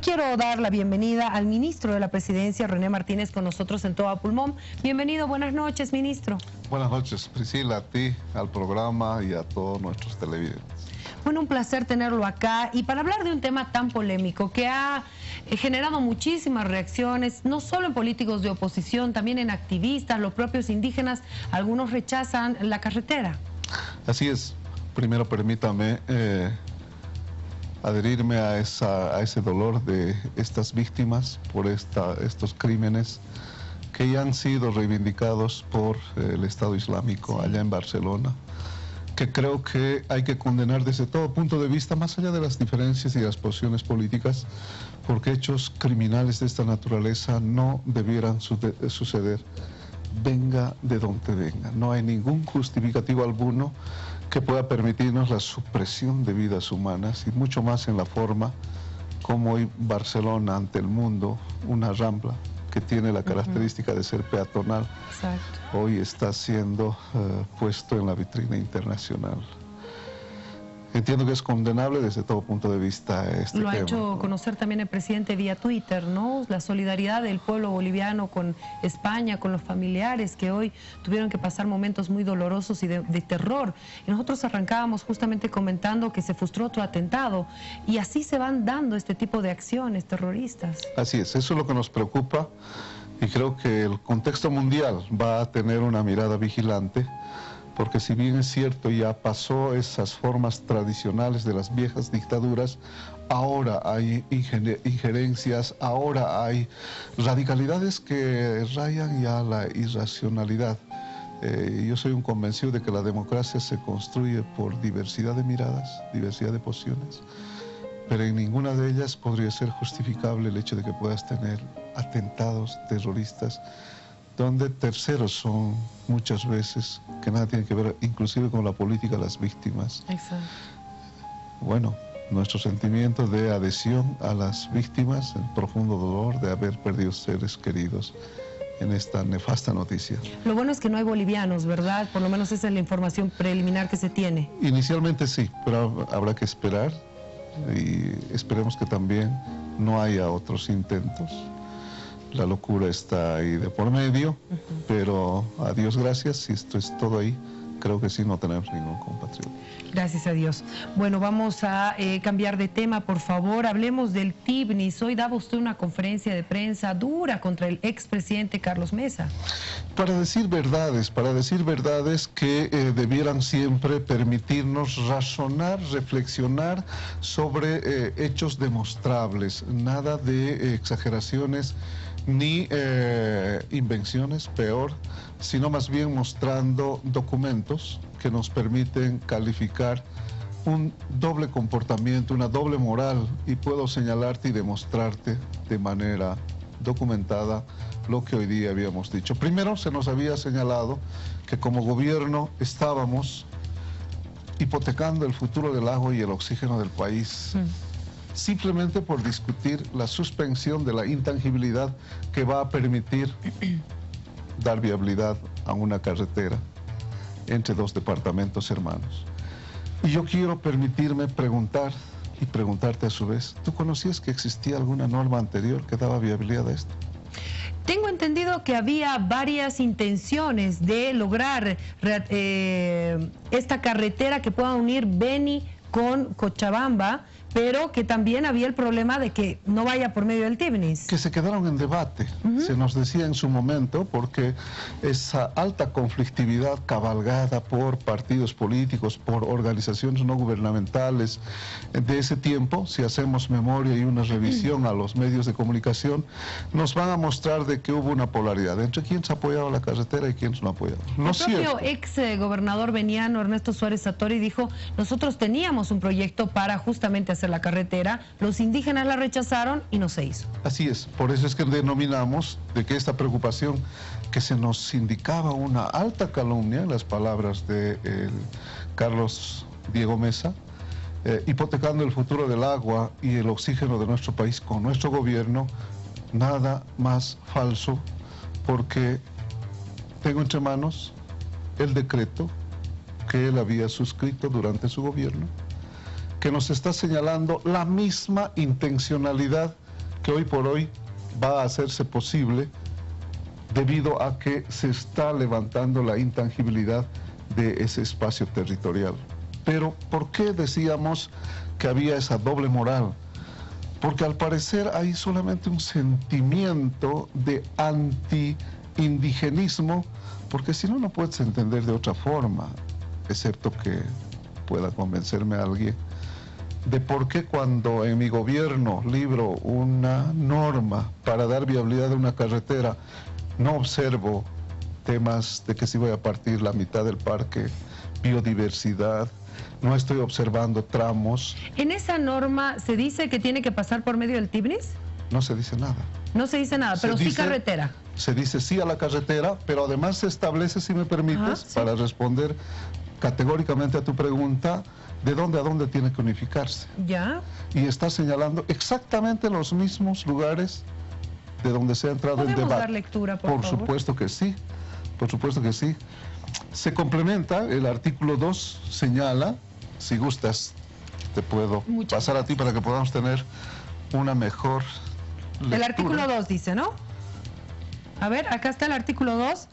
quiero dar la bienvenida al ministro de la Presidencia, René Martínez, con nosotros en Todo a Pulmón. Bienvenido, buenas noches, ministro. Buenas noches, Priscila, a ti, al programa y a todos nuestros televidentes. Bueno, un placer tenerlo acá y para hablar de un tema tan polémico que ha generado muchísimas reacciones, no solo en políticos de oposición, también en activistas, los propios indígenas. Algunos rechazan la carretera. Así es. Primero permítame adherirme a ese dolor de estas víctimas por estos crímenes que ya han sido reivindicados por el Estado Islámico allá en Barcelona, que creo que hay que condenar desde todo punto de vista, más allá de las diferencias y las posiciones políticas, porque hechos criminales de esta naturaleza no debieran suceder, venga de donde venga. No hay ningún justificativo alguno que pueda permitirnos la supresión de vidas humanas, y mucho más en la forma como hoy Barcelona ante el mundo, una rambla que tiene la característica de ser peatonal. Exacto. Hoy está siendo puesto en la vitrina internacional. Entiendo que es condenable desde todo punto de vista este tema. Lo ha hecho conocer también el presidente vía Twitter, ¿no? La solidaridad del pueblo boliviano con España, con los familiares que hoy tuvieron que pasar momentos muy dolorosos y de terror. Y nosotros arrancábamos justamente comentando que se frustró otro atentado y así se van dando este tipo de acciones terroristas. Así es, eso es lo que nos preocupa y creo que el contexto mundial va a tener una mirada vigilante, porque si bien es cierto, ya pasó esas formas tradicionales de las viejas dictaduras, ahora hay injerencias, ahora hay radicalidades que rayan ya la irracionalidad. Yo soy un convencido de que la democracia se construye por diversidad de miradas, diversidad de posiciones, pero en ninguna de ellas podría ser justificable el hecho de que puedas tener atentados terroristas donde terceros son muchas veces, que nada tienen que ver inclusive con la política, las víctimas. Exacto. Bueno, nuestro sentimiento de adhesión a las víctimas, el profundo dolor de haber perdido seres queridos en esta nefasta noticia. Lo bueno es que no hay bolivianos, ¿verdad? Por lo menos esa es la información preliminar que se tiene. Inicialmente sí, pero habrá que esperar y esperemos que también no haya otros intentos. La locura está ahí de por medio, pero a Dios gracias, si esto es todo ahí, creo que sí no tenemos ningún compatriota. Gracias a Dios. Bueno, vamos a cambiar de tema, por favor. Hablemos del TIBNIS. Hoy daba usted una conferencia de prensa dura contra el expresidente Carlos Mesa. Para decir verdades que debieran siempre permitirnos razonar, reflexionar sobre hechos demostrables, nada de exageraciones ni invenciones, peor, sino más bien mostrando documentos que nos permiten calificar un doble comportamiento, una doble moral, y puedo señalarte y demostrarte de manera documentada lo que hoy día habíamos dicho. Primero, se nos había señalado que como gobierno estábamos hipotecando el futuro del agua y el oxígeno del país, simplemente por discutir la suspensión de la intangibilidad que va a permitir dar viabilidad a una carretera entre dos departamentos hermanos. Y yo quiero permitirme preguntar y preguntarte a su vez, ¿tú conocías que existía alguna norma anterior que daba viabilidad a esto? Tengo entendido que había varias intenciones de lograr esta carretera que pueda unir Beni con Cochabamba, pero que también había el problema de que no vaya por medio del TIBNIS. Que se quedaron en debate, se nos decía en su momento, porque esa alta conflictividad cabalgada por partidos políticos, por organizaciones no gubernamentales de ese tiempo, si hacemos memoria y una revisión a los medios de comunicación, nos van a mostrar de que hubo una polaridad entre quienes apoyaban la carretera y quienes no apoyaban. El propio ex gobernador beniano Ernesto Suárez Satori dijo, nosotros teníamos un proyecto para justamente hacer la carretera, los indígenas la rechazaron y no se hizo. Así es, por eso es que denominamos de que esta preocupación que se nos indicaba una alta calumnia, en las palabras de Carlos Diego Mesa, hipotecando el futuro del agua y el oxígeno de nuestro país con nuestro gobierno, nada más falso, porque tengo entre manos el decreto que él había suscrito durante su gobierno, que nos está señalando la misma intencionalidad que hoy por hoy va a hacerse posible debido a que se está levantando la intangibilidad de ese espacio territorial. Pero ¿por qué decíamos que había esa doble moral? Porque al parecer hay solamente un sentimiento de anti-indigenismo, porque si no, no puedes entender de otra forma, excepto que pueda convencerme a alguien, de por qué cuando en mi gobierno libro una norma para dar viabilidad a una carretera, no observo temas de que si voy a partir la mitad del parque, biodiversidad, no estoy observando tramos. ¿En esa norma se dice que tiene que pasar por medio del Tibnis? No se dice nada. No se dice nada, pero sí carretera. Se dice sí a la carretera, pero además se establece, si me permites, sí, para responder categóricamente a tu pregunta, de dónde a dónde tiene que unificarse. Ya. Y está señalando exactamente los mismos lugares de donde se ha entrado el debate. ¿Podemos dar lectura, por favor? Supuesto que sí, por supuesto que sí. Se complementa, el artículo 2 señala, si gustas, te puedo pasar a ti para que podamos tener una mejor lectura. El artículo 2 dice, ¿no? A ver, acá está el artículo 2.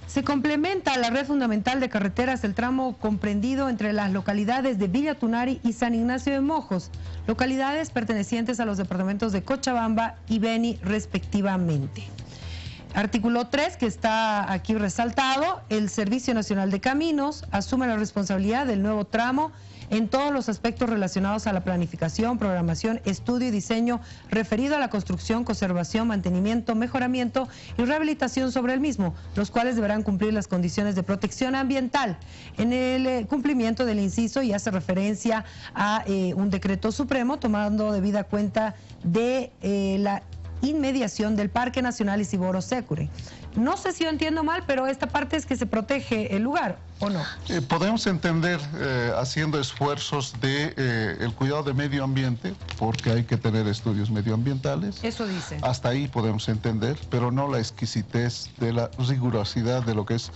Se complementa la red fundamental de carreteras el tramo comprendido entre las localidades de Villa Tunari y San Ignacio de Mojos, localidades pertenecientes a los departamentos de Cochabamba y Beni respectivamente. Artículo 3, que está aquí resaltado, el Servicio Nacional de Caminos asume la responsabilidad del nuevo tramo en todos los aspectos relacionados a la planificación, programación, estudio y diseño referido a la construcción, conservación, mantenimiento, mejoramiento y rehabilitación sobre el mismo, los cuales deberán cumplir las condiciones de protección ambiental. En el cumplimiento del inciso y hace referencia a un decreto supremo tomando debida cuenta de la inmediación del Parque Nacional Isiboro Sécure. No sé si yo entiendo mal, pero esta parte es que se protege el lugar, ¿o no? Podemos entender haciendo esfuerzos de el cuidado del medio ambiente, porque hay que tener estudios medioambientales. Eso dice. Hasta ahí podemos entender, pero no la exquisitez de la rigurosidad de lo que es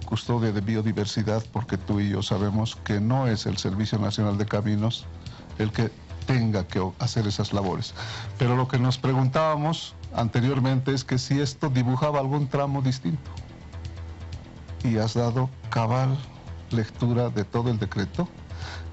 custodia de biodiversidad, porque tú y yo sabemos que no es el Servicio Nacional de Caminos el que tenga que hacer esas labores. Pero lo que nos preguntábamos anteriormente es que si esto dibujaba algún tramo distinto. Y has dado cabal lectura de todo el decreto,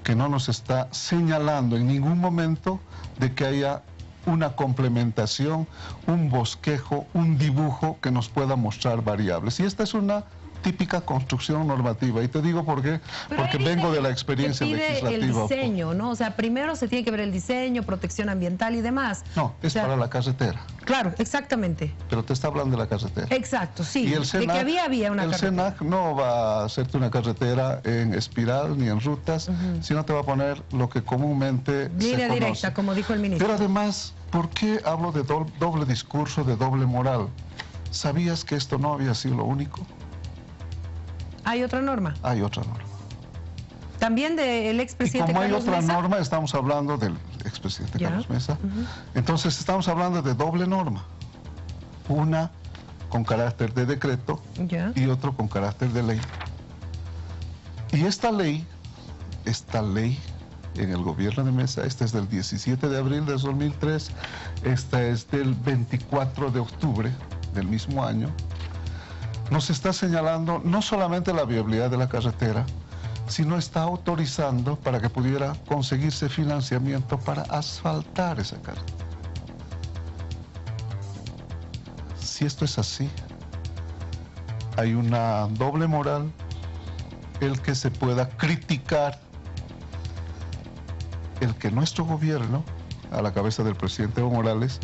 que no nos está señalando en ningún momento de que haya una complementación, un bosquejo, un dibujo que nos pueda mostrar variables. Y esta es una típica construcción normativa, y te digo por qué, porque vengo de la experiencia legislativa. El diseño, ¿no? O sea, primero se tiene que ver el diseño, protección ambiental y demás. No, es para la carretera. Claro, exactamente. Pero te está hablando de la carretera. Exacto, sí. Y el SENAC, de que había una carretera. El SENAC no va a hacerte una carretera en espiral ni en rutas, sino te va a poner lo que comúnmente línea se directa, conoce. como dijo el ministro. Pero además, ¿por qué hablo de doble discurso, de doble moral? ¿Sabías que esto no había sido lo único? ¿Hay otra norma? Hay otra norma. ¿También del expresidente Carlos Mesa? Y como hay otra norma, estamos hablando del expresidente Carlos Mesa. Entonces estamos hablando de doble norma. Una con carácter de decreto y otro con carácter de ley. Y esta ley en el gobierno de Mesa, esta es del 17 de abril de 2003, esta es del 24 de octubre del mismo año, nos está señalando no solamente la viabilidad de la carretera, sino está autorizando para que pudiera conseguirse financiamiento para asfaltar esa carretera. Si esto es así, hay una doble moral, el que se pueda criticar el que nuestro gobierno, a la cabeza del presidente Evo Morales,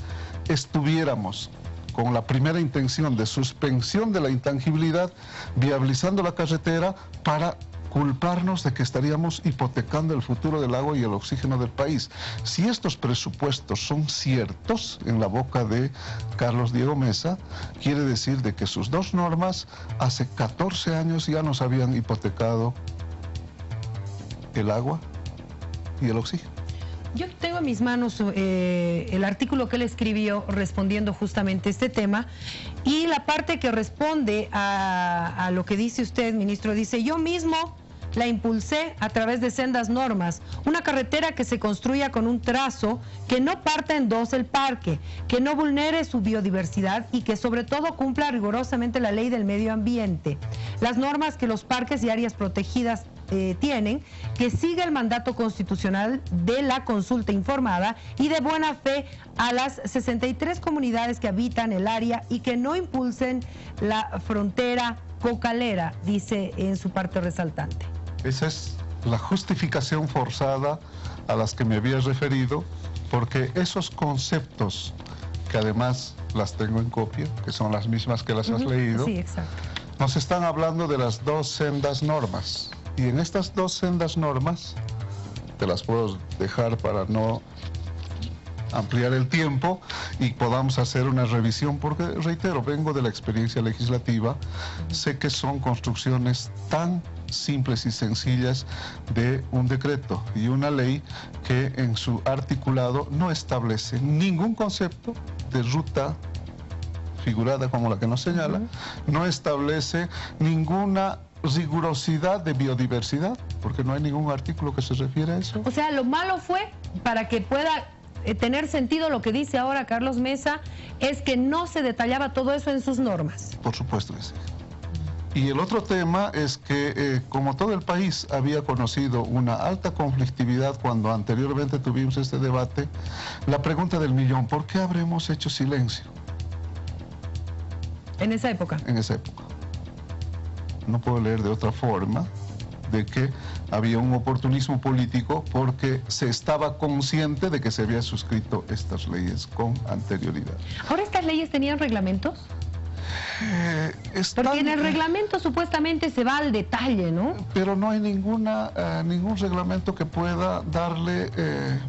estuviéramos con la primera intención de suspensión de la intangibilidad, viabilizando la carretera para culparnos de que estaríamos hipotecando el futuro del agua y el oxígeno del país. Si estos presupuestos son ciertos en la boca de Carlos Diego Mesa, quiere decir de que sus dos normas hace 14 años ya nos habían hipotecado el agua y el oxígeno. Yo tengo en mis manos el artículo que él escribió respondiendo justamente este tema, y la parte que responde a lo que dice usted, ministro, dice: yo mismo la impulsé a través de sendas normas, una carretera que se construya con un trazo que no parta en dos el parque, que no vulnere su biodiversidad y que sobre todo cumpla rigurosamente la ley del medio ambiente, las normas que los parques y áreas protegidas tienen, que siga el mandato constitucional de la consulta informada y de buena fe a las 63 comunidades que habitan el área y que no impulsen la frontera cocalera, dice en su parte resaltante. Esa es la justificación forzada a las que me había referido, porque esos conceptos, que además las tengo en copia, que son las mismas que las has leído, sí, exacto, nos están hablando de las dos sendas normas. Y en estas dos sendas normas, te las puedo dejar para no ampliar el tiempo y podamos hacer una revisión, porque, reitero, vengo de la experiencia legislativa, sé que son construcciones tan simples y sencillas de un decreto y una ley que en su articulado no establece ningún concepto de ruta figurada como la que nos señala, no establece ninguna rigurosidad de biodiversidad, porque no hay ningún artículo que se refiere a eso. O sea, lo malo fue, para que pueda tener sentido lo que dice ahora Carlos Mesa, es que no se detallaba todo eso en sus normas. Por supuesto que sí. Y el otro tema es que, como todo el país había conocido una alta conflictividad cuando anteriormente tuvimos este debate, la pregunta del millón, ¿por qué habremos hecho silencio? En esa época. En esa época. No puedo leer de otra forma de que había un oportunismo político porque se estaba consciente de que se habían suscrito estas leyes con anterioridad. ¿Ahora estas leyes tenían reglamentos? Porque en el reglamento supuestamente se va al detalle, ¿no? Pero no hay ningún reglamento que pueda darle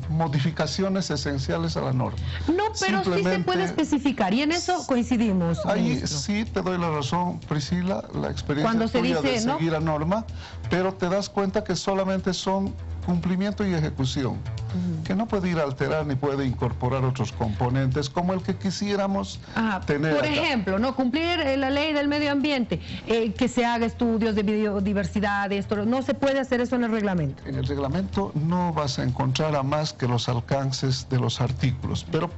modificaciones esenciales a la norma. No, pero sí se puede especificar y en eso coincidimos. Ahí ministro. sí te doy la razón, Priscila, la experiencia Cuando se tuya dice, de seguir a norma, pero te das cuenta que solamente son cumplimiento y ejecución, que no puede ir a alterar ni puede incorporar otros componentes como el que quisiéramos tener por acá. ejemplo, no cumplir la ley del medio ambiente, que se haga estudios de biodiversidad, esto, no se puede hacer eso en el reglamento. En el reglamento no vas a encontrar a más que los alcances de los artículos, pero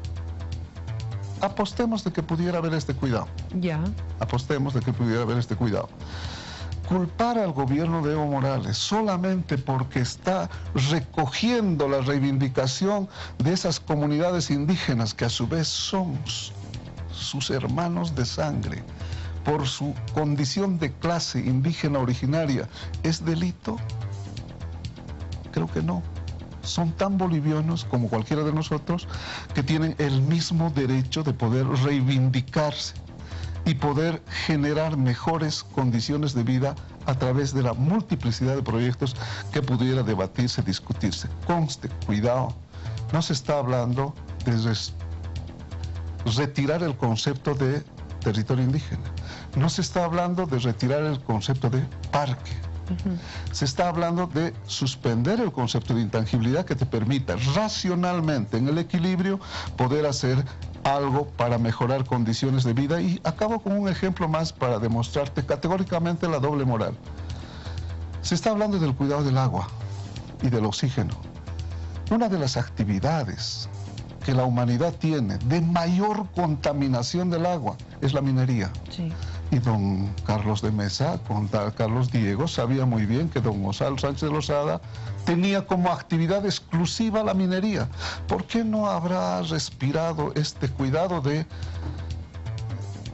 apostemos de que pudiera haber este cuidado. Ya. Apostemos de que pudiera haber este cuidado. Culpar al gobierno de Evo Morales solamente porque está recogiendo la reivindicación de esas comunidades indígenas que a su vez son sus hermanos de sangre por su condición de clase indígena originaria, ¿es delito? Creo que no. Son tan bolivianos como cualquiera de nosotros que tienen el mismo derecho de poder reivindicarse y poder generar mejores condiciones de vida a través de la multiplicidad de proyectos que pudiera debatirse, discutirse. Conste, cuidado, no se está hablando de retirar el concepto de territorio indígena, no se está hablando de retirar el concepto de parque, se está hablando de suspender el concepto de intangibilidad que te permita racionalmente, en el equilibrio, poder hacer algo para mejorar condiciones de vida. Y acabo con un ejemplo más para demostrarte categóricamente la doble moral. Se está hablando del cuidado del agua y del oxígeno. Una de las actividades que la humanidad tiene de mayor contaminación del agua es la minería. Sí. Y don Carlos de Mesa, con Carlos Diego, sabía muy bien que don Gonzalo Sánchez de Lozada tenía como actividad exclusiva la minería. ¿Por qué no habrá respirado este cuidado de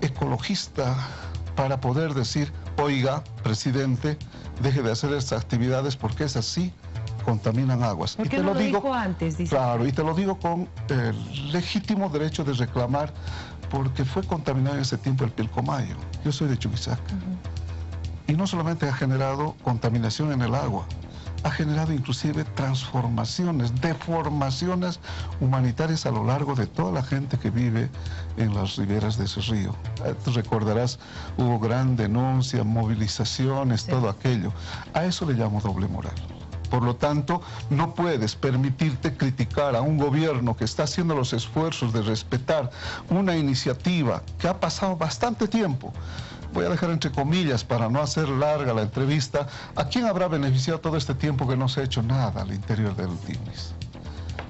ecologista para poder decir, oiga, presidente, deje de hacer estas actividades porque esas sí contaminan aguas? ¿Por qué no lo dijo antes? Dice. Claro, y te lo digo con el legítimo derecho de reclamar, porque fue contaminado en ese tiempo el Pilcomayo. Yo soy de Chuquisaca. Y no solamente ha generado contaminación en el agua, ha generado inclusive transformaciones, deformaciones humanitarias a lo largo de toda la gente que vive en las riberas de ese río. Tú recordarás, hubo gran denuncia, movilizaciones, sí, todo aquello. A eso le llamo doble moral. Por lo tanto, no puedes permitirte criticar a un gobierno que está haciendo los esfuerzos de respetar una iniciativa que ha pasado bastante tiempo voy a dejar entre comillas para no hacer larga la entrevista, ¿a quién habrá beneficiado todo este tiempo que no se ha hecho nada al interior del TIMIS?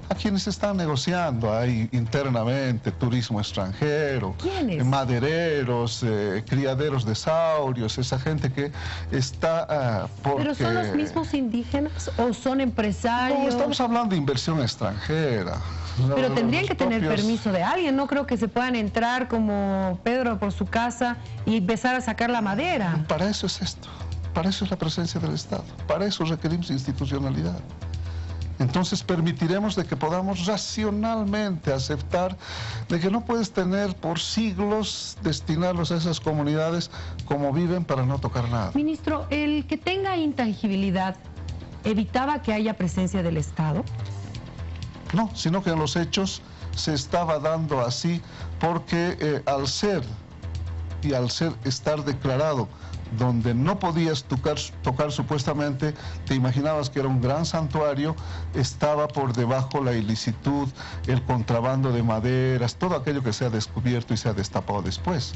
A quienes están negociando ahí internamente, turismo extranjero, ¿quiénes? Madereros, criaderos de saurios, esa gente que está porque... ¿Pero son los mismos indígenas o son empresarios? No, estamos hablando de inversión extranjera. Pero tendrían que tener propios... permiso de alguien, no creo que se puedan entrar como Pedro por su casa y empezar a sacar la madera. Para eso es esto, para eso es la presencia del Estado, para eso requerimos institucionalidad. Entonces permitiremos de que podamos racionalmente aceptar de que no puedes tener por siglos destinarlos a esas comunidades como viven para no tocar nada. Ministro, el que tenga intangibilidad, ¿evitaba que haya presencia del Estado? No, sino que en los hechos se estaba dando así porque al ser estar declarado donde no podías tocar supuestamente, te imaginabas que era un gran santuario, estaba por debajo la ilicitud, el contrabando de maderas, todo aquello que se ha descubierto y se ha destapado después.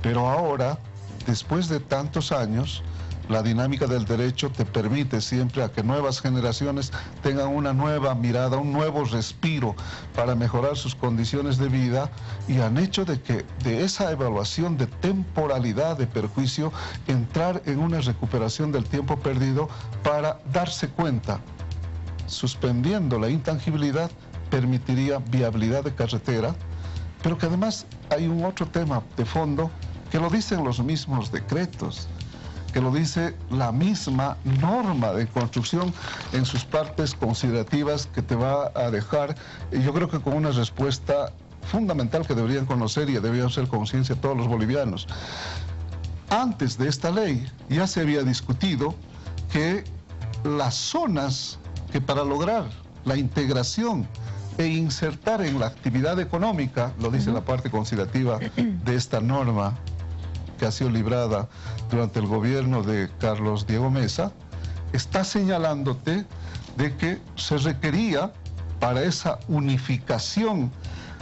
Pero ahora, después de tantos años, la dinámica del derecho te permite siempre a que nuevas generaciones tengan una nueva mirada, un nuevo respiro para mejorar sus condiciones de vida, y han hecho de que de esa evaluación de temporalidad de perjuicio entrar en una recuperación del tiempo perdido para darse cuenta, suspendiendo la intangibilidad, permitiría viabilidad de carretera, pero que además hay un otro tema de fondo que lo dicen los mismos decretos, que lo dice la misma norma de construcción en sus partes considerativas, que te va a dejar, yo creo que con una respuesta fundamental que deberían conocer y deberían ser conciencia todos los bolivianos. Antes de esta ley ya se había discutido que las zonas que para lograr la integración e insertar en la actividad económica, lo dice la parte considerativa de esta norma, que ha sido librada durante el gobierno de Carlos Diego Mesa, está señalándote de que se requería para esa unificación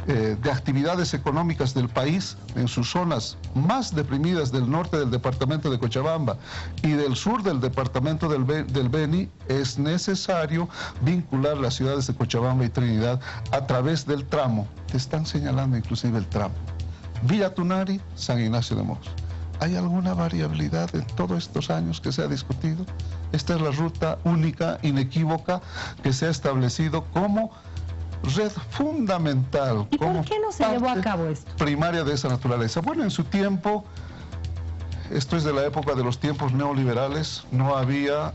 de actividades económicas del país en sus zonas más deprimidas del norte del departamento de Cochabamba y del sur del departamento del Beni, es necesario vincular las ciudades de Cochabamba y Trinidad a través del tramo. Te están señalando inclusive el tramo Villa Tunari, San Ignacio de Mox. ¿Hay alguna variabilidad en todos estos años que se ha discutido? Esta es la ruta única, inequívoca, que se ha establecido como red fundamental. ¿Y por qué no se llevó a cabo esto? Primaria de esa naturaleza. Bueno, en su tiempo, esto es de la época de los tiempos neoliberales, no había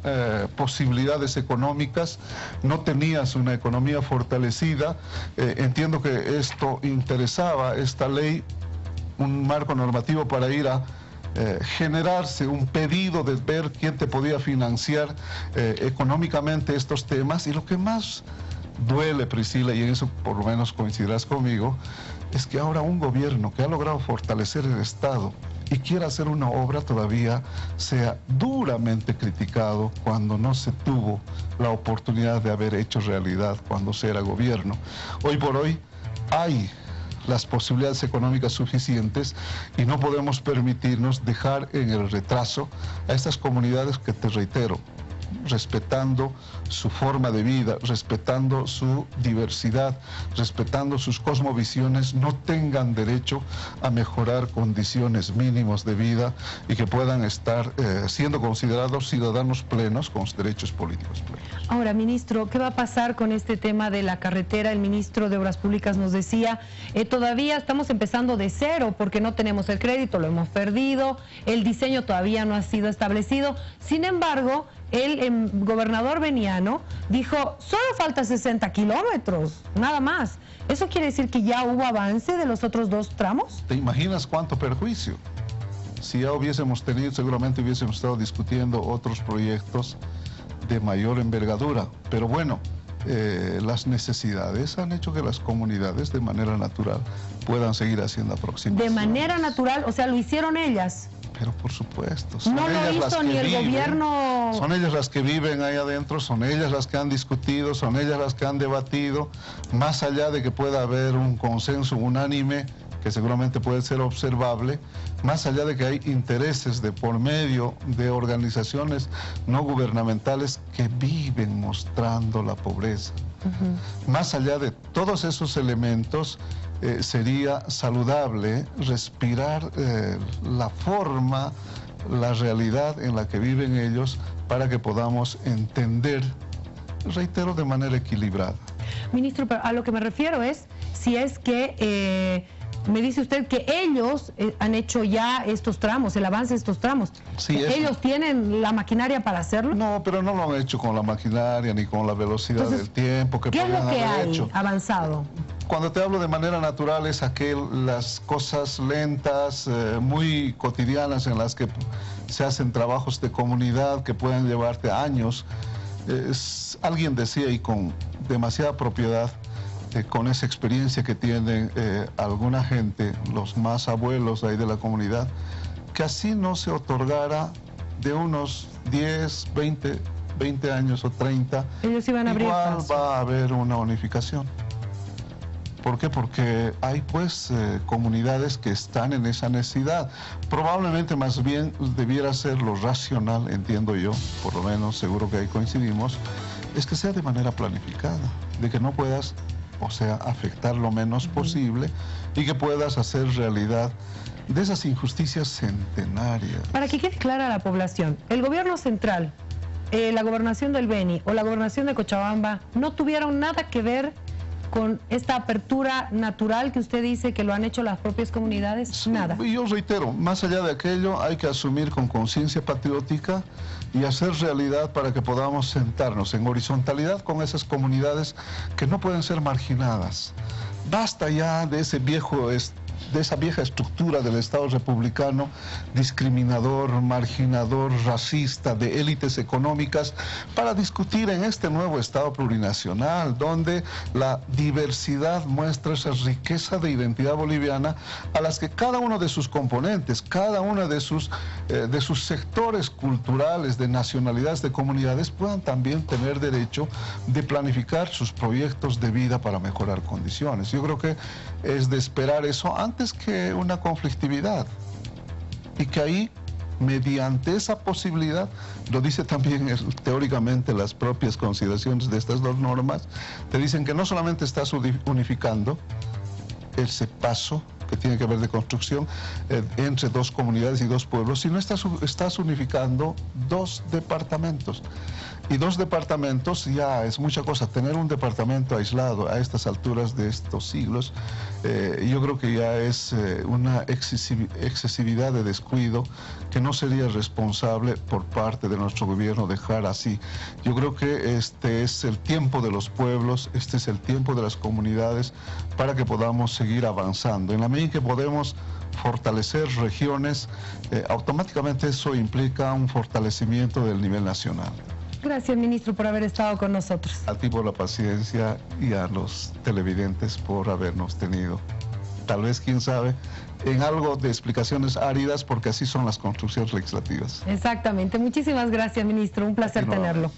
posibilidades económicas, no tenías una economía fortalecida. Entiendo que esto interesaba, esta ley, un marco normativo para ir a generarse un pedido de ver quién te podía financiar económicamente estos temas. Y lo que más duele, Priscila, y en eso por lo menos coincidirás conmigo, es que ahora un gobierno que ha logrado fortalecer el Estado y quiera hacer una obra todavía sea duramente criticado cuando no se tuvo la oportunidad de haber hecho realidad cuando se era gobierno. Hoy por hoy hay las posibilidades económicas suficientes y no podemos permitirnos dejar en el retraso a estas comunidades que, te reitero, respetando su forma de vida, respetando su diversidad, respetando sus cosmovisiones, no tengan derecho a mejorar condiciones mínimas de vida y que puedan estar siendo considerados ciudadanos plenos con derechos políticos plenos. Ahora, ministro, ¿qué va a pasar con este tema de la carretera? El ministro de Obras Públicas nos decía, todavía estamos empezando de cero porque no tenemos el crédito, lo hemos perdido, el diseño todavía no ha sido establecido. Sin embargo, el gobernador veniano dijo, solo falta 60 kilómetros, nada más. ¿Eso quiere decir que ya hubo avance de los otros dos tramos? ¿Te imaginas cuánto perjuicio? Si ya hubiésemos tenido, seguramente hubiésemos estado discutiendo otros proyectos de mayor envergadura. Pero bueno, las necesidades han hecho que las comunidades de manera natural puedan seguir haciendo aproximaciones. De manera natural, o sea, lo hicieron ellas. Pero por supuesto. No lo hizo ni el gobierno. Son ellas las que viven ahí adentro, son ellas las que han discutido, son ellas las que han debatido, más allá de que pueda haber un consenso unánime, que seguramente puede ser observable, más allá de que hay intereses de por medio de organizaciones no gubernamentales que viven mostrando la pobreza. Más allá de todos esos elementos, sería saludable respirar la forma, la realidad en la que viven ellos para que podamos entender, reitero, de manera equilibrada. Ministro, a lo que me refiero es si es que me dice usted que ellos han hecho ya estos tramos, el avance de estos tramos. Sí, ¿Ellos tienen la maquinaria para hacerlo? No, pero no lo han hecho con la maquinaria ni con la velocidad del tiempo que podrían haber hecho. ¿Qué es lo que hay avanzado? Cuando te hablo de manera natural es las cosas lentas, muy cotidianas en las que se hacen trabajos de comunidad que pueden llevarte años. Alguien decía, y con demasiada propiedad, con esa experiencia que tienen alguna gente, los más abuelos ahí de la comunidad, que así no se otorgara de unos 10, 20 años o 30, ellos iban a abrir igual paso. Va a haber una unificación. ¿Por qué? Porque hay pues comunidades que están en esa necesidad. Probablemente más bien debiera ser lo racional, entiendo yo, por lo menos seguro que ahí coincidimos, es que sea de manera planificada, de que no puedas, o sea, afectar lo menos posible y que puedas hacer realidad de esas injusticias centenarias. Para que quede clara a la población, el gobierno central, la gobernación del Beni o la gobernación de Cochabamba no tuvieron nada que ver con esta apertura natural que usted dice que lo han hecho las propias comunidades. Sí, nada. Y yo reitero, más allá de aquello hay que asumir con conciencia patriótica y hacer realidad para que podamos sentarnos en horizontalidad con esas comunidades que no pueden ser marginadas. Basta ya de ese de esa vieja estructura del Estado republicano, discriminador, marginador, racista, de élites económicas, para discutir en este nuevo Estado plurinacional, donde la diversidad muestra esa riqueza de identidad boliviana a las que cada uno de sus componentes, cada uno de sus sectores culturales, de nacionalidades, de comunidades, puedan también tener derecho de planificar sus proyectos de vida para mejorar condiciones. Yo creo que es de esperar eso antes que una conflictividad, y que ahí, mediante esa posibilidad, lo dice también teóricamente las propias consideraciones de estas dos normas, te dicen que no solamente estás unificando ese paso que tiene que ver de construcción entre dos comunidades y dos pueblos, sino estás unificando dos departamentos. Y dos departamentos ya es mucha cosa. Tener un departamento aislado a estas alturas de estos siglos, yo creo que ya es una excesividad de descuido que no sería responsable por parte de nuestro gobierno dejar así. Yo creo que este es el tiempo de los pueblos, este es el tiempo de las comunidades para que podamos seguir avanzando. En la medida en que podemos fortalecer regiones, automáticamente eso implica un fortalecimiento del nivel nacional. Gracias, ministro, por haber estado con nosotros. A ti por la paciencia y a los televidentes por habernos tenido. Tal vez, quién sabe, en algo de explicaciones áridas, porque así son las construcciones legislativas. Exactamente. Muchísimas gracias, ministro. Un placer tenerlo.